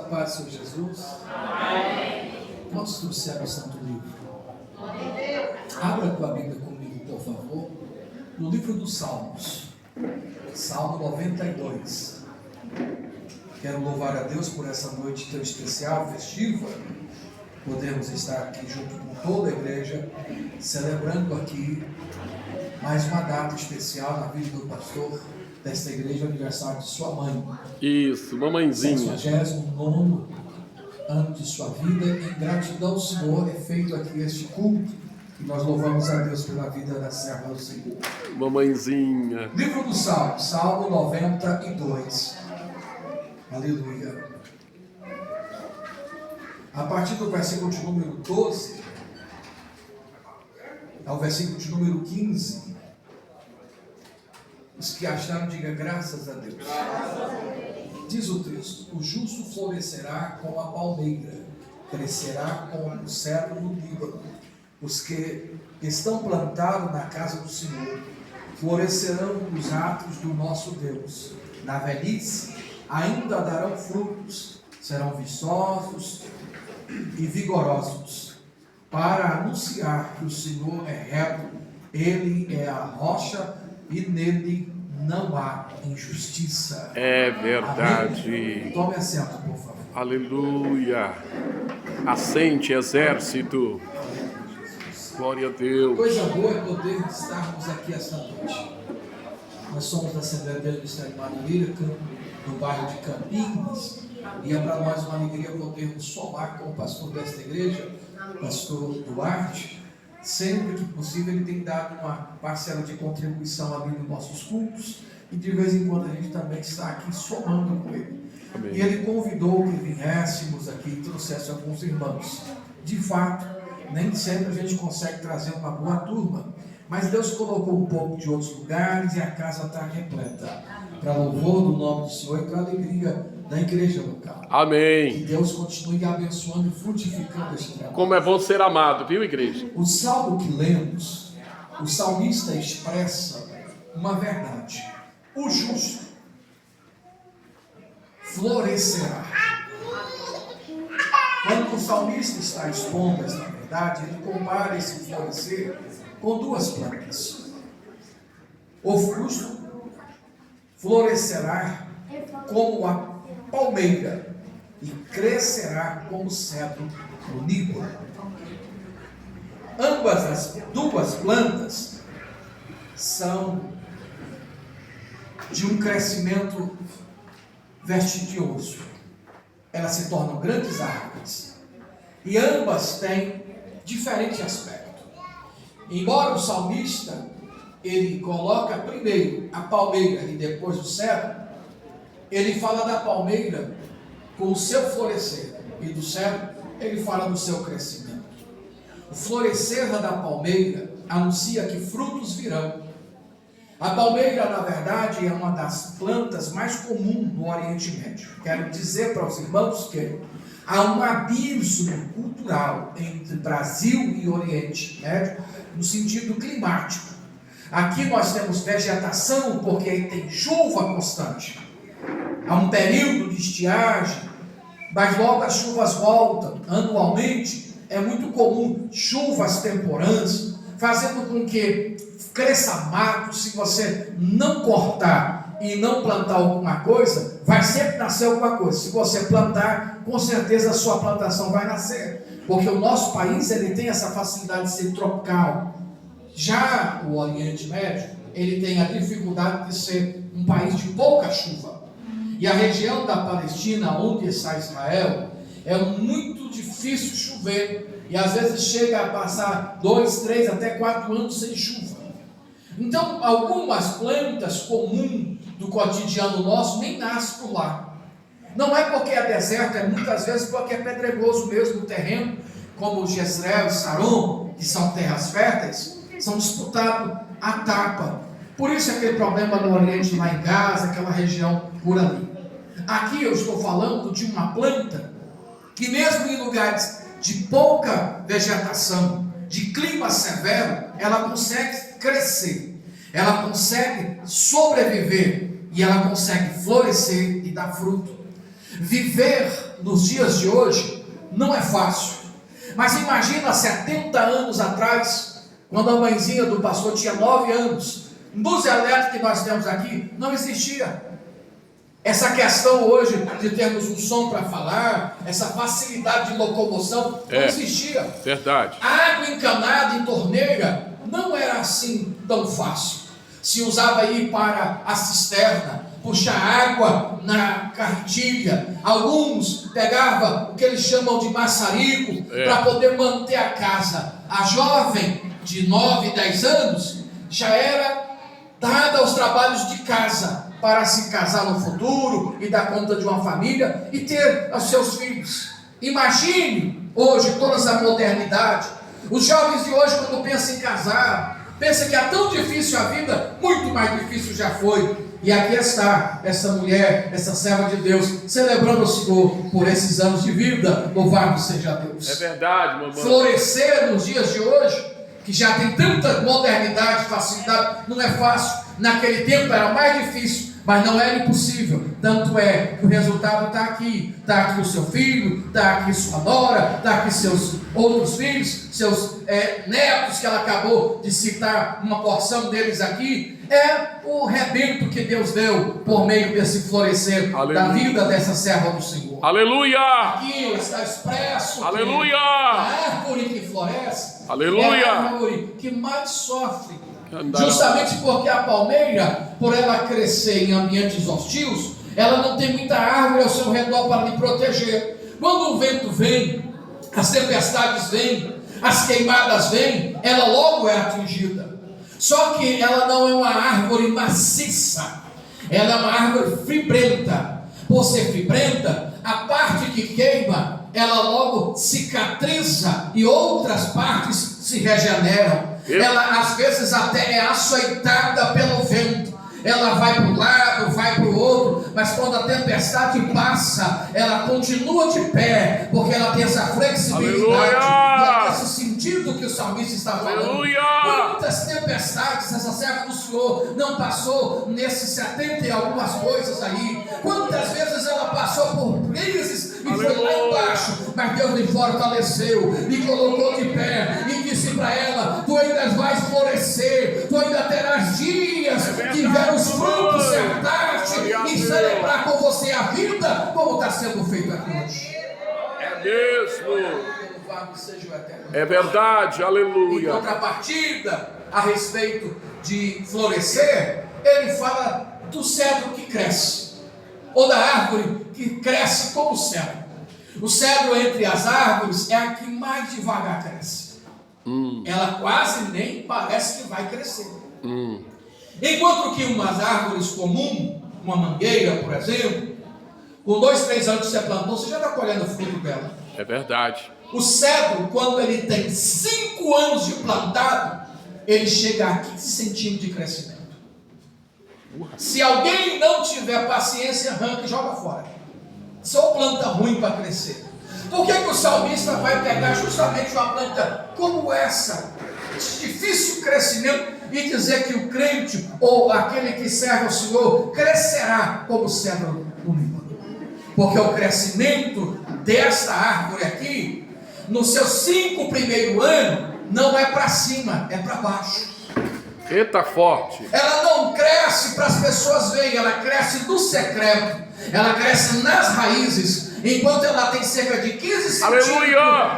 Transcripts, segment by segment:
paz do Senhor Jesus. Amém. Quantos trouxeram o Santo Livro? Abra tua Bíblia comigo, por favor, no livro dos Salmos, Salmo 92. Quero louvar a Deus por essa noite tão especial, festiva. Podemos estar aqui junto com toda a igreja, celebrando aqui mais uma data especial na vida do pastor desta igreja, aniversário de sua mãe. Isso, mamãezinha. 69º ano de sua vida. Em gratidão ao Senhor é feito aqui este culto e nós louvamos a Deus pela vida da serva do Senhor. Mamãezinha. Livro do Salmo, Salmo 92. Aleluia. A partir do versículo de número 12 ao versículo de número 15, os que acharam, diga graças a Deus. Diz o texto: o justo florescerá como a palmeira, crescerá como o cedro no Líbano. Os que estão plantados na casa do Senhor florescerão nos atos do nosso Deus. Na velhice ainda darão frutos, serão viçosos e vigorosos, para anunciar que o Senhor é reto, Ele é a rocha e nele não há injustiça. É verdade. Amém? Tome assento, por favor. Aleluia. Assente, exército. Glória a Deus. Coisa boa é poder estarmos aqui esta noite. Nós somos da Assembleia de Ministério de Madureira, no bairro de Campinas, e é para nós uma alegria podermos somar com o pastor desta igreja, pastor Duarte. Sempre que possível ele tem dado uma parcela de contribuição ali nos nossos cultos, e de vez em quando a gente também está aqui somando com ele. Amém. E ele convidou que viéssemos aqui e trouxesse alguns irmãos. De fato, nem sempre a gente consegue trazer uma boa turma, mas Deus colocou um pouco de outros lugares e a casa está repleta, para louvor do nome do Senhor e para a alegria da igreja local. Amém. Que Deus continue abençoando e frutificando este trabalho. Como é bom ser amado, viu, igreja? O salmo que lemos, o salmista expressa uma verdade: o justo florescerá. Quando o salmista está expondo esta verdade, ele compara esse florescer com duas plantas. O justo florescerá como a palmeira e crescerá como cedro no Líbano. Ambas as duas plantas são de um crescimento vertiginoso. Elas se tornam grandes árvores e ambas têm diferente aspecto. Embora o salmista ele coloca primeiro a palmeira e depois o cedro, ele fala da palmeira com o seu florescer e do cedro ele fala do seu crescimento. O florescer da palmeira anuncia que frutos virão. A palmeira, na verdade, é uma das plantas mais comuns no Oriente Médio. Quero dizer para os irmãos que há um abismo cultural entre Brasil e Oriente Médio no sentido climático. Aqui nós temos vegetação porque tem chuva constante. Há um período de estiagem, mas logo as chuvas voltam. Anualmente é muito comum chuvas temporâneas, fazendo com que cresça mato. Se você não cortar e não plantar alguma coisa, vai sempre nascer alguma coisa. Se você plantar, com certeza a sua plantação vai nascer, porque o nosso país ele tem essa facilidade de ser tropical. Já o Oriente Médio, ele tem a dificuldade de ser um país de pouca chuva. E a região da Palestina, onde está Israel, é muito difícil chover. E às vezes chega a passar 2, 3, até 4 anos sem chuva. Então, algumas plantas comuns do cotidiano nosso nem nascem por lá. Não é porque é deserto, é muitas vezes porque é pedregoso mesmo o terreno, como Jezreel e Saron, que são terras férteis, são disputados a tapa. Por isso é aquele problema no Oriente, lá em Gaza, aquela região por ali. Aqui eu estou falando de uma planta que mesmo em lugares de pouca vegetação, de clima severo, ela consegue crescer, ela consegue sobreviver e ela consegue florescer e dar fruto. Viver nos dias de hoje não é fácil. Mas imagina 70 anos atrás, quando a mãezinha do pastor tinha 9 anos, luz elétrica que nós temos aqui não existia. Essa questão hoje de termos um som para falar, essa facilidade de locomoção não existia. Verdade. A água encanada em torneira não era assim tão fácil. Se usava aí para a cisterna, puxar água na cartilha. Alguns pegavam o que eles chamam de maçarico para poder manter a casa. A jovem de 9, 10 anos já era dada aos trabalhos de casa para se casar no futuro e dar conta de uma família e ter os seus filhos. Imagine hoje toda essa modernidade. Os jovens de hoje, quando pensam em casar, pensam que é tão difícil a vida, muito mais difícil já foi. E aqui está essa mulher, essa serva de Deus, celebrando o Senhor por esses anos de vida. Louvado seja Deus. É verdade, mamãe. Florescer nos dias de hoje, que já tem tanta modernidade, facilidade, não é fácil. Naquele tempo era mais difícil, mas não era impossível. Tanto é que o resultado está aqui. Está aqui o seu filho, está aqui sua nora, está aqui seus outros filhos, seus netos, que ela acabou de citar uma porção deles aqui. É o rebento que Deus deu por meio desse florescer da vida dessa serva do Senhor. Aleluia! Aqui está expresso. Aleluia! A árvore que floresce, aleluia, é a árvore que mais sofre. Justamente porque a palmeira, por ela crescer em ambientes hostios, ela não tem muita árvore ao seu redor para lhe proteger. Quando o vento vem, as tempestades vêm, as queimadas vêm, ela logo é atingida. Só que ela não é uma árvore maciça, ela é uma árvore fibrenta. Por ser fibrenta, a parte que queima, ela logo cicatriza e outras partes se regeneram. Ela às vezes até é açoitada pelo vento. Ela vai para um lado, vai para o outro, mas quando a tempestade passa, ela continua de pé, porque ela tem essa flexibilidade. E é nesse sentido que o salmista está falando. Aleluia! Quantas tempestades essa serva do Senhor não passou nesses 70 e algumas coisas aí? Quantas vezes ela passou por crises e foi lá embaixo, mas Deus lhe fortaleceu, lhe colocou de pé e disse para ela: tu ainda vais florescer, tu ainda terás dias de ver os frutos sentar-te e celebrar com você a vida, como está sendo feito aqui hoje. É mesmo. Louvado seja o Eterno. É verdade, aleluia. Em contrapartida, a respeito de florescer, ele fala do cedro que cresce, ou da árvore que cresce como o cedro. O cedro entre as árvores é a que mais devagar cresce. Ela quase nem parece que vai crescer. Enquanto que umas árvores comuns, uma mangueira, por exemplo, com 2, 3 anos que você plantou, você já está colhendo o fruto dela. É verdade. O cedro, quando ele tem 5 anos de plantado, ele chega a 15 centímetros de crescimento. Se alguém não tiver paciência, arranca e joga fora. Só planta ruim para crescer. Por que o salmista vai pegar justamente uma planta como essa, de difícil crescimento, e dizer que o crente ou aquele que serve ao Senhor crescerá como cedro no Líbano? Porque o crescimento desta árvore aqui, nos seus 5 primeiros anos, não é para cima, é para baixo. Eita, forte. Ela não cresce para as pessoas verem, ela cresce no secreto, ela cresce nas raízes. Enquanto ela tem cerca de 15 centímetros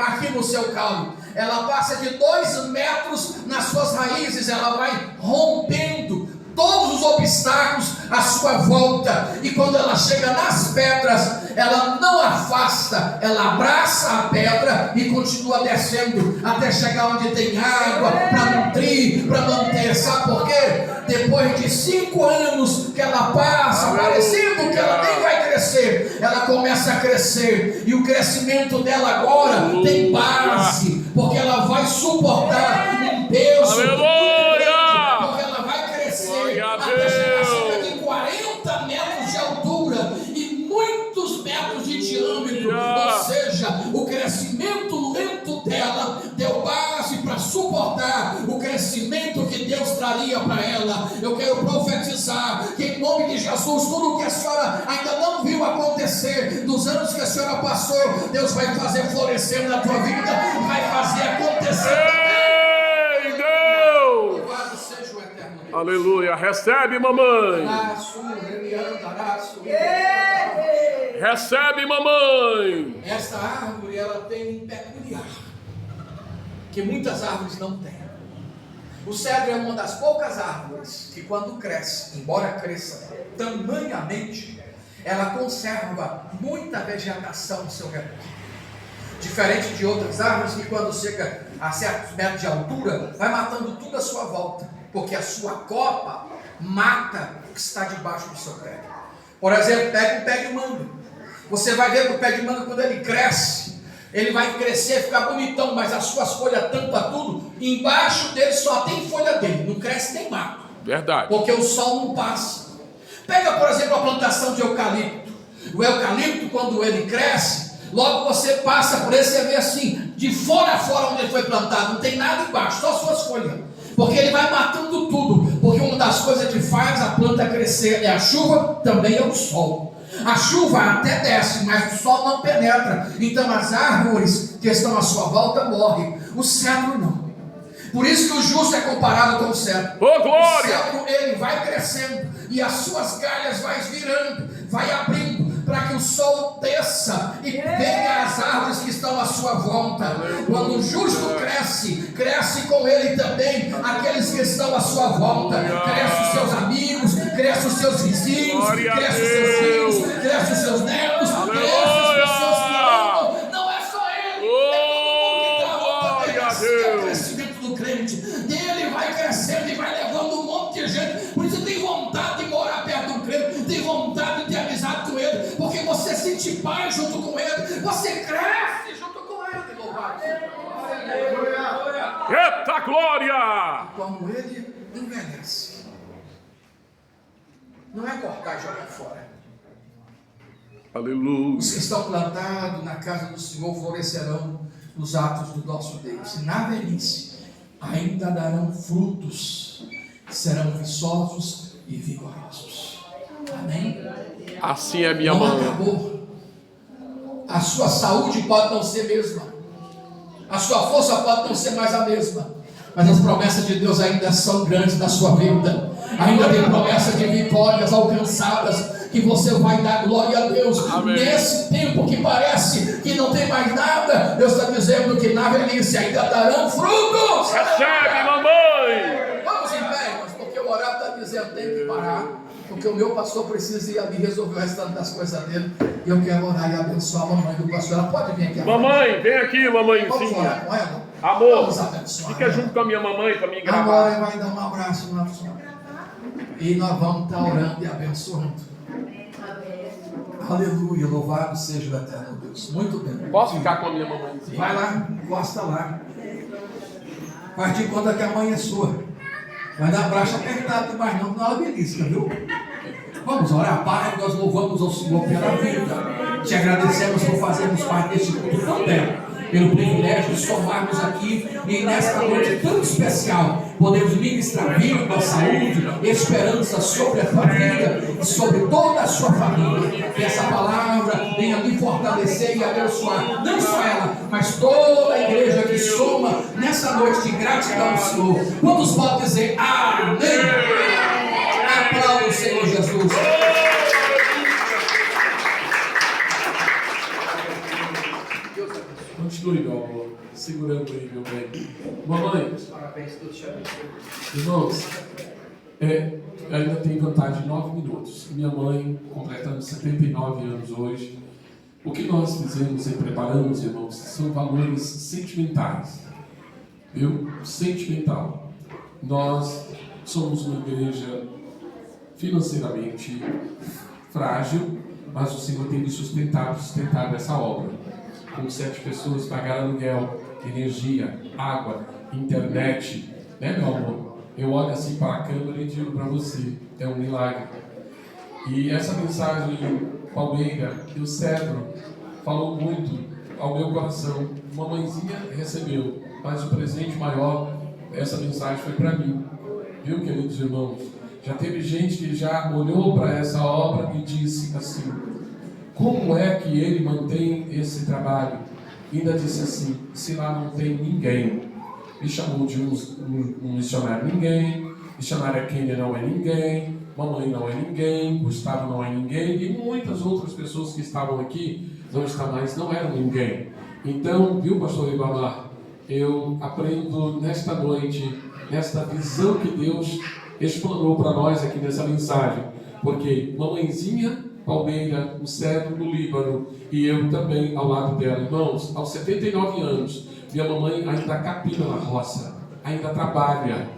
aqui no seu caule, ela passa de 2 metros nas suas raízes, ela vai rompendo todos os obstáculos à sua volta, e quando ela chega nas pedras, ela não afasta, ela abraça a pedra e continua descendo até chegar onde tem água para nutrir, para manter. Sabe por quê? Depois de 5 anos que ela passa, parecendo que ela nem vai crescer, ela começa a crescer, e o crescimento dela agora tem base, porque ela vai suportar um peso, porque ela vai crescer até chegar a cerca de 40 metros de altura e muitos metros de diâmetro. Ou seja, o crescimento lento dela deu base para suportar o crescimento que Deus traria para ela. Eu quero profetizar que em nome de Jesus, tudo o que a senhora ainda não viu acontecer, dos anos que a senhora passou, Deus vai fazer florescer na tua vida, vai fazer acontecer. Ei, Deus! Louvado seja o eterno Deus. Aleluia. Recebe, mamãe. Recebe, mamãe. Esta árvore, ela tem um peculiar que muitas árvores não têm. O cedro é uma das poucas árvores que, quando cresce, embora cresça tamanhamente, ela conserva muita vegetação no seu redor. Diferente de outras árvores que, quando chega a certos metros de altura, vai matando tudo à sua volta, porque a sua copa mata o que está debaixo do seu pé. Por exemplo, pega um pé de manga. Você vai ver que o pé de manga, quando ele cresce, ele vai crescer, ficar bonitão, mas as suas folhas tampam tudo, e embaixo dele só tem folha dele, não cresce nem mato. Verdade. Porque o sol não passa. Pega, por exemplo, a plantação de eucalipto. O eucalipto, quando ele cresce, logo você passa por ele, você vê assim, de fora a fora onde ele foi plantado, não tem nada embaixo, só suas folhas. Porque ele vai matando tudo. Porque uma das coisas que faz a planta crescer é a chuva, também é o sol. A chuva até desce, mas o sol não penetra. Então as árvores que estão à sua volta morrem. O cedro não. Por isso que o justo é comparado com o cedro. Ô, glória! O cedro, ele vai crescendo e as suas galhas vai virando, vai abrindo, para que o sol desça e pegue as árvores que estão à sua volta. Quando o justo cresce, cresce com ele também aqueles que estão à sua volta. Cresce os seus amigos, cresce os seus vizinhos, cresce os seus filhos, cresce os seus netos, cresce as pessoas que amam. Não é só ele, é todo mundo que está à volta dele. Assim é o crescimento do crente. Ele vai crescendo e vai levando um monte de gente. Por isso tem vontade de morar perto do crente, tem vontade de ter amizade com ele, porque você sente paz junto com ele, você cresce junto com ele. Louvado seja Deus. Eita glória! Quando ele envelhece, não é cortar e jogar fora. Aleluia. Os que estão plantados na casa do Senhor florescerão nos atos do nosso Deus. E na velhice ainda darão frutos, serão viçosos e vigorosos. Amém? Assim é minha Não mãe. acabou. A sua saúde pode não ser a mesma, a sua força pode não ser mais a mesma, mas as promessas de Deus ainda são grandes na sua vida. Ainda tem promessa de vitórias alcançadas, que você vai dar glória a Deus. Amém. Nesse tempo que parece que não tem mais nada, Deus está dizendo que na velhice ainda darão frutos. Recebe, mamãe! Vamos em pé, irmãos, porque o orário está dizendo tem que parar, porque o meu pastor precisa ir ali resolver o restante das coisas dele. E eu quero orar e abençoar a mamãe do pastor. Ela pode vir aqui agora. Mamãe, vem aqui, Vamos mamãezinha. orar com ela? Amor, Vamos abençoar fica ela. junto com a minha mamãe para me Agora gravar. vai dar um abraço na senhora. E nós vamos estar orando e abençoando. Aleluia, louvado seja o eterno Deus. Muito bem. Posso ficar com a minha mamãezinha? Vai lá, encosta lá. Faz de conta que a mãe é sua. Vai dar abraço apertado demais não, senão ela belisca, viu? Vamos orar, Pai, nós louvamos ao Senhor pela vida. Te agradecemos por fazermos parte deste culto também, pelo privilégio de somarmos aqui e nesta noite tão especial, podemos ministrar vida, saúde, esperança sobre a tua vida e sobre toda a sua família. Que essa palavra venha me fortalecer e abençoar, não só ela, mas toda a igreja que soma nessa noite de gratidão ao Senhor. Quantos podem dizer amém? Aplauda o Senhor Jesus. Continue, meu amor. Segurando aí, meu bem. Mamãe, Parabéns, Deus te abençoe. irmãos, ainda tem vantagem de 9 minutos. Minha mãe, completando 79 anos hoje. O que nós fizemos e preparamos, irmãos, são valores sentimentais. Viu? Sentimental. Nós somos uma igreja financeiramente frágil, mas o Senhor tem nos sustentado essa obra. Com 7 pessoas pagaram aluguel, energia, água, internet, né, meu amor? Eu olho assim para a câmera e digo para você, é um milagre. E essa mensagem palmeira, que o cedro falou muito ao meu coração. Mamãezinha recebeu, mas o presente maior, essa mensagem foi para mim. Viu, queridos irmãos? Já teve gente que já olhou para essa obra e disse assim: como é que ele mantém esse trabalho? E ainda disse assim: se lá não tem ninguém. Me chamou de um missionário ninguém, missionária Kênia não é ninguém, mamãe não é ninguém, Gustavo não é ninguém, e muitas outras pessoas que estavam aqui não eram ninguém. Então, viu, pastor Ibamar, eu aprendo nesta noite, nesta visão que Deus explanou para nós aqui nessa mensagem, porque mamãezinha Palmeira, o cedro no Líbano, e eu também ao lado dela. Irmãos, aos 79 anos, minha mamãe ainda capina na roça, ainda trabalha.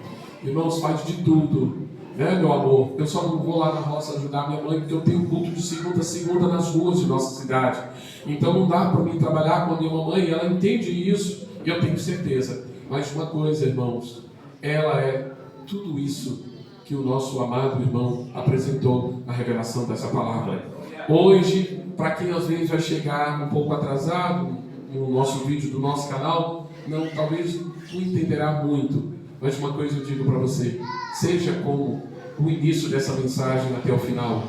Irmãos, faz de tudo, né, meu amor? Eu só não vou lá na roça ajudar minha mãe, porque eu tenho culto de segunda a segunda nas ruas de nossa cidade. Então não dá para mim trabalhar com a minha mamãe, ela entende isso, e eu tenho certeza. Mas uma coisa, irmãos, ela é tudo isso que o nosso amado irmão apresentou na revelação dessa palavra. Hoje, para quem às vezes vai chegar um pouco atrasado no nosso vídeo do nosso canal, talvez não entenderá muito, mas uma coisa eu digo para você: seja como o início dessa mensagem até o final,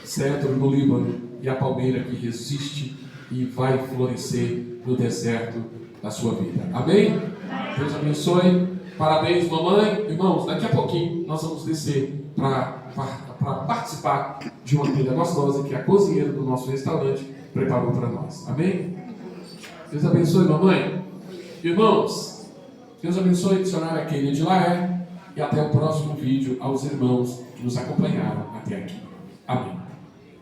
cedro no Líbano e a palmeira que resiste e vai florescer no deserto da sua vida. Amém? Deus abençoe. Parabéns, mamãe. Irmãos, daqui a pouquinho nós vamos descer para participar de uma comida gostosa que a cozinheira do nosso restaurante preparou para nós. Amém? Deus abençoe, mamãe. Irmãos, Deus abençoe a missionária Kênia de Laé, e até o próximo vídeo aos irmãos que nos acompanharam até aqui. Amém.